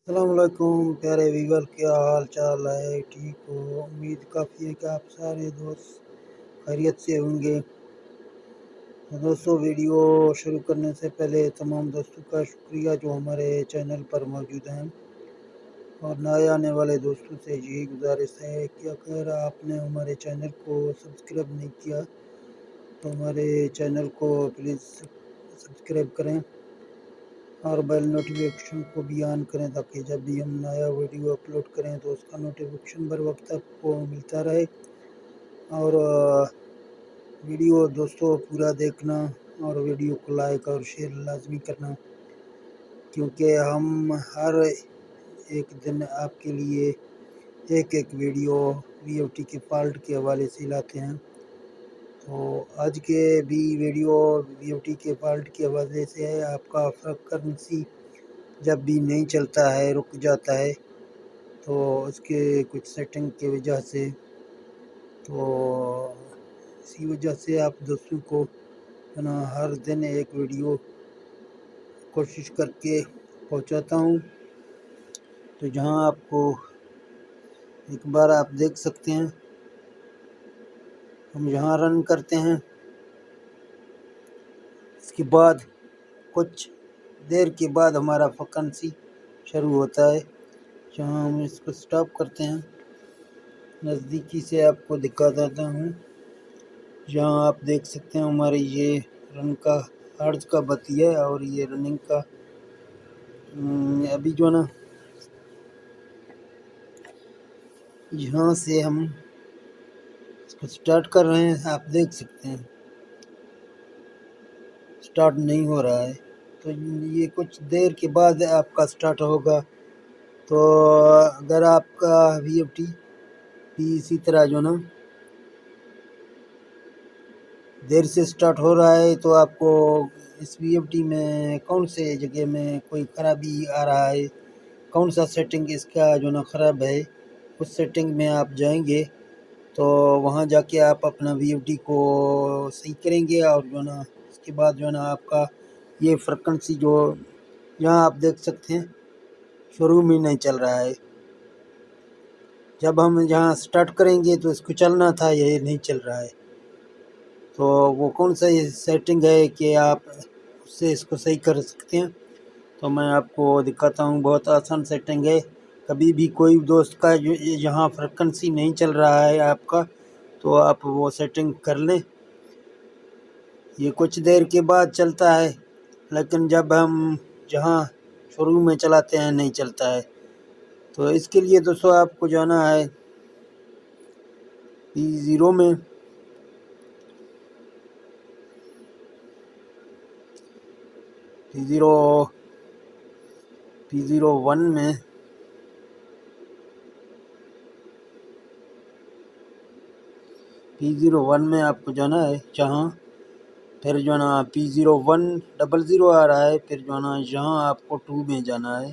अस्सलाम वालेकुम प्यारे व्यूअर, क्या हाल चाल है? ठीक हो? उम्मीद काफ़ी है कि आप सारे दोस्त खैरियत से होंगे। तो दोस्तों, वीडियो शुरू करने से पहले तमाम दोस्तों का शुक्रिया जो हमारे चैनल पर मौजूद हैं, और नए आने वाले दोस्तों से यही गुजारिश है कि अगर आपने हमारे चैनल को सब्सक्राइब नहीं किया तो हमारे चैनल को प्लीज़ सब्सक्राइब करें और बेल नोटिफिकेशन को भी ऑन करें, ताकि जब भी हम नया वीडियो अपलोड करें तो उसका नोटिफिकेशन बर वक्त आपको मिलता रहे। और वीडियो दोस्तों पूरा देखना और वीडियो को लाइक और शेयर लाजमी करना, क्योंकि हम हर एक दिन आपके लिए एक वीडियो वीओटी के फॉल्ट के हवाले से लाते हैं। तो आज के भी वीडियो वीओटी के फॉल्ट के हवाले से है। आपका फ्रीक्वेंसी जब भी नहीं चलता है, रुक जाता है, तो उसके कुछ सेटिंग की वजह से, तो इसी वजह से आप दोस्तों को है ना हर दिन एक वीडियो कोशिश करके पहुंचाता हूं। तो जहां आपको एक बार आप देख सकते हैं, हम यहाँ रन करते हैं, इसके बाद कुछ देर के बाद हमारा फ्रीक्वेंसी शुरू होता है। जहाँ हम इसको स्टॉप करते हैं, नज़दीकी से आपको दिखा देता हूँ। यहाँ आप देख सकते हैं हमारे ये रन का हर्ज का बत्ती है और ये रनिंग का अभी जो ना यहाँ से हम इसको स्टार्ट कर रहे हैं। आप देख सकते हैं स्टार्ट नहीं हो रहा है, तो ये कुछ देर के बाद आपका स्टार्ट होगा। तो अगर आपका वीओटी भी इसी तरह जो ना देर से स्टार्ट हो रहा है, तो आपको इस वीओटी में कौन से जगह में कोई ख़राबी आ रहा है, कौन सा सेटिंग इसका जो ना ख़राब है, उस सेटिंग में आप जाएंगे तो वहाँ जाके आप अपना वीओटी को सही करेंगे। और जो ना इसके बाद जो ना आपका ये फ्रीक्वेंसी जो यहाँ आप देख सकते हैं शुरू में नहीं चल रहा है। जब हम यहाँ स्टार्ट करेंगे तो इसको चलना था, ये नहीं चल रहा है। तो वो कौन सा ये सेटिंग है कि आप उससे इसको सही कर सकते हैं? तो मैं आपको दिखाता हूँ। बहुत आसान सेटिंग है। कभी भी कोई दोस्त का यहाँ फ्रीक्वेंसी नहीं चल रहा है आपका, तो आप वो सेटिंग कर लें। ये कुछ देर के बाद चलता है, लेकिन जब हम जहाँ शुरू में चलाते हैं नहीं चलता है। तो इसके लिए दोस्तों आपको जाना है P0 में, P01 में, P01 में आपको जाना है। जहाँ फिर जो ना P0100 आ रहा है, फिर जो ना यहाँ आपको 2 में जाना है।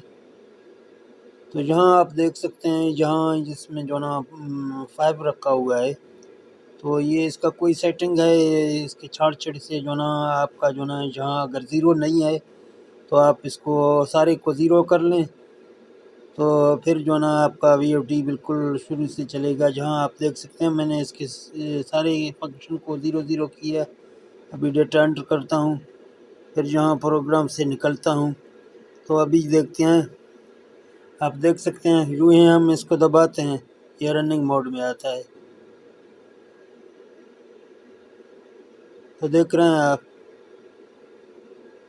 तो यहाँ आप देख सकते हैं, यहाँ जिसमें जो ना 5 रखा हुआ है, तो ये इसका कोई सेटिंग है इसके छाड़ से जो ना आपका जो ना यहाँ अगर 0 नहीं है तो आप इसको सारे को 0 कर लें, तो फिर जो ना आपका वीओटी बिल्कुल शुरू से चलेगा। जहाँ आप देख सकते हैं मैंने इसके सारे फंक्शन को 0 किया। अभी डेटा एंटर करता हूँ, फिर जहाँ प्रोग्राम से निकलता हूँ, तो अभी देखते हैं। आप देख सकते हैं यूँ ही हम इसको दबाते हैं, ये रनिंग मोड में आता है। तो देख रहे हैं आप,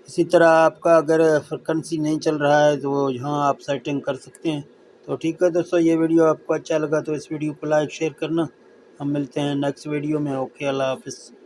इसी तरह आपका अगर फ्रीक्वेंसी नहीं चल रहा है तो यहाँ आप सेटिंग कर सकते हैं। तो ठीक है दोस्तों, ये वीडियो आपको अच्छा लगा तो इस वीडियो को लाइक शेयर करना। हम मिलते हैं नेक्स्ट वीडियो में। ओके, अल्लाह हाफिज़।